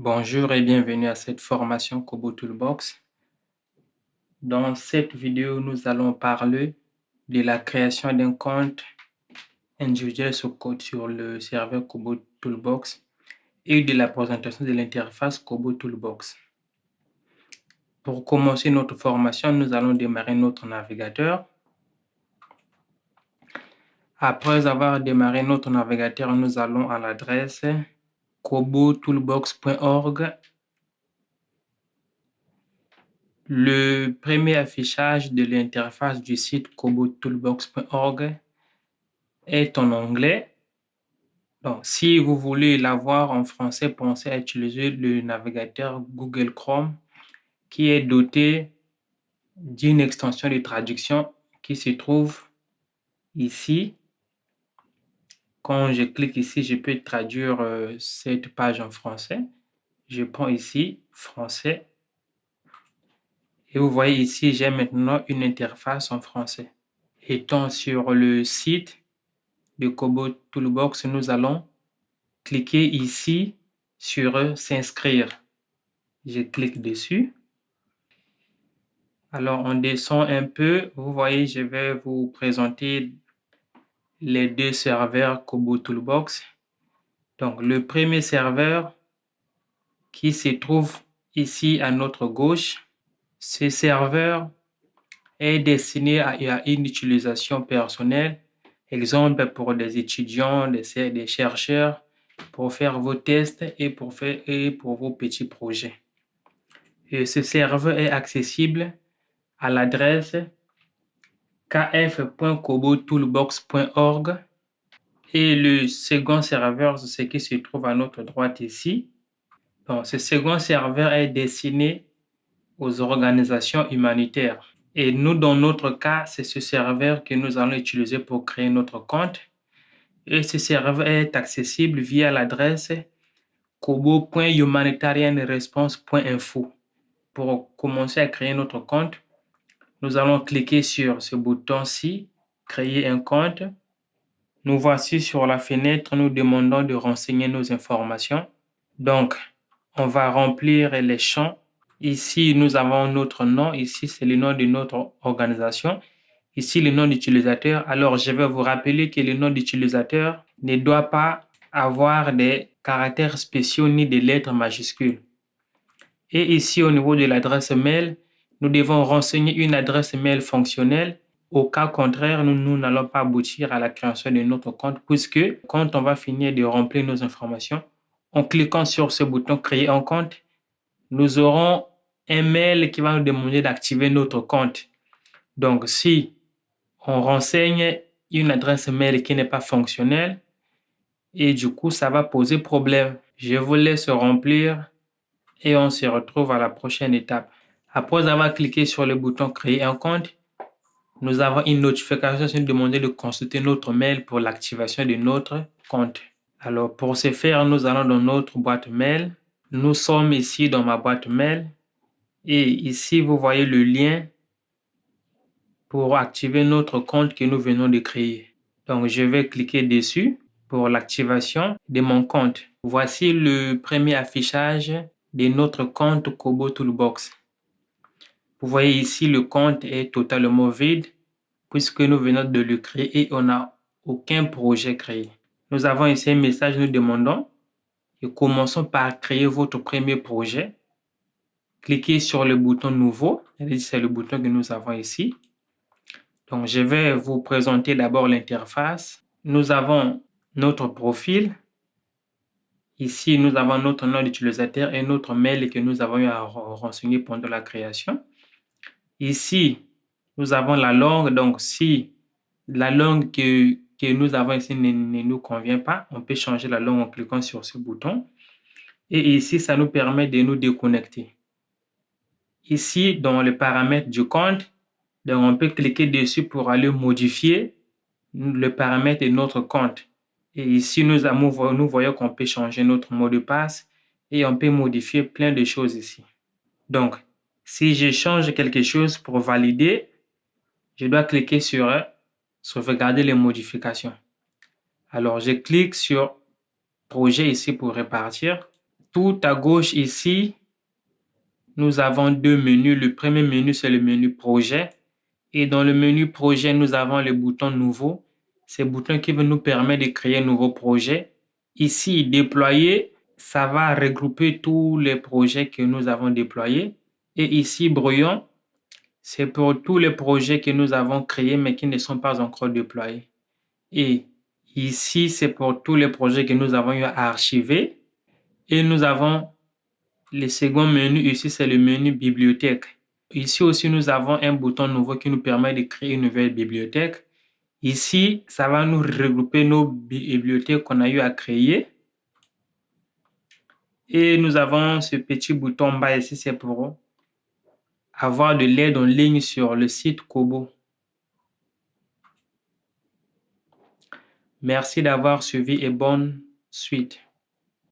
Bonjour et bienvenue à cette formation Kobo Toolbox. Dans cette vidéo, nous allons parler de la création d'un compte individuel sur le serveur Kobo Toolbox et de la présentation de l'interface Kobo Toolbox. Pour commencer notre formation, nous allons démarrer notre navigateur. Après avoir démarré notre navigateur, nous allons à l'adresse kobotoolbox.org. Le premier affichage de l'interface du site kobotoolbox.org est en anglais. Donc, si vous voulez l'avoir en français, pensez à utiliser le navigateur Google Chrome qui est doté d'une extension de traduction qui se trouve ici. Quand je clique ici, je peux traduire cette page en français. Je prends ici « Français ». Et vous voyez ici, j'ai maintenant une interface en français. Étant sur le site de Kobo Toolbox, nous allons cliquer ici sur « S'inscrire ». Je clique dessus. Alors, on descend un peu. Vous voyez, je vais vous présenter les deux serveurs Kobo Toolbox. Donc, le premier serveur qui se trouve ici à notre gauche, ce serveur est destiné à une utilisation personnelle, exemple pour des étudiants, des chercheurs, pour faire vos tests et pour vos petits projets. Et ce serveur est accessible à l'adresse kf.kobotoolbox.org et le second serveur, c'est ce qui se trouve à notre droite ici. Donc, ce second serveur est destiné aux organisations humanitaires. Et nous, dans notre cas, c'est ce serveur que nous allons utiliser pour créer notre compte. Et ce serveur est accessible via l'adresse kobo.humanitarianresponse.info. Pour commencer à créer notre compte, nous allons cliquer sur ce bouton-ci, créer un compte. Nous voici sur la fenêtre, nous demandons de renseigner nos informations. Donc, on va remplir les champs. Ici, nous avons notre nom. Ici, c'est le nom de notre organisation. Ici, le nom d'utilisateur. Alors, je vais vous rappeler que le nom d'utilisateur ne doit pas avoir des caractères spéciaux ni des lettres majuscules. Et ici, au niveau de l'adresse mail, nous devons renseigner une adresse mail fonctionnelle. Au cas contraire, nous n'allons pas aboutir à la création de notre compte puisque quand on va finir de remplir nos informations, en cliquant sur ce bouton « Créer un compte », nous aurons un mail qui va nous demander d'activer notre compte. Donc, si on renseigne une adresse mail qui n'est pas fonctionnelle, et du coup, ça va poser problème. Je vous laisse remplir et on se retrouve à la prochaine étape. Après avoir cliqué sur le bouton « Créer un compte », nous avons une notification qui nous demande de consulter notre mail pour l'activation de notre compte. Alors, pour ce faire, nous allons dans notre boîte mail. Nous sommes ici dans ma boîte mail. Et ici, vous voyez le lien pour activer notre compte que nous venons de créer. Donc, je vais cliquer dessus pour l'activation de mon compte. Voici le premier affichage de notre compte Kobo Toolbox. Vous voyez ici, le compte est totalement vide puisque nous venons de le créer et on n'a aucun projet créé. Nous avons ici un message nous demandant et commençons par créer votre premier projet. Cliquez sur le bouton nouveau. C'est le bouton que nous avons ici. Donc, je vais vous présenter d'abord l'interface. Nous avons notre profil. Ici, nous avons notre nom d'utilisateur et notre mail que nous avons eu à renseigner pendant la création. Ici, nous avons la langue. Donc, si la langue que nous avons ici ne nous convient pas, on peut changer la langue en cliquant sur ce bouton. Et ici, ça nous permet de nous déconnecter. Ici, dans les paramètres du compte, donc on peut cliquer dessus pour aller modifier le paramètre de notre compte. Et ici, nous voyons qu'on peut changer notre mot de passe et on peut modifier plein de choses ici. Donc, si je change quelque chose pour valider, je dois cliquer sur sauvegarder les modifications. Alors, je clique sur projet ici pour répartir. Tout à gauche ici, nous avons deux menus. Le premier menu, c'est le menu projet. Et dans le menu projet, nous avons le bouton nouveau. C'est le bouton qui va nous permettre de créer un nouveau projet. Ici, déployer, ça va regrouper tous les projets que nous avons déployés. Et ici, brouillon, c'est pour tous les projets que nous avons créés mais qui ne sont pas encore déployés. Et ici, c'est pour tous les projets que nous avons eu à archiver. Et nous avons le second menu ici, c'est le menu bibliothèque. Ici aussi, nous avons un bouton nouveau qui nous permet de créer une nouvelle bibliothèque. Ici, ça va nous regrouper nos bibliothèques qu'on a eu à créer. Et nous avons ce petit bouton en bas ici, c'est pour avoir de l'aide en ligne sur le site Kobo. Merci d'avoir suivi et bonne suite.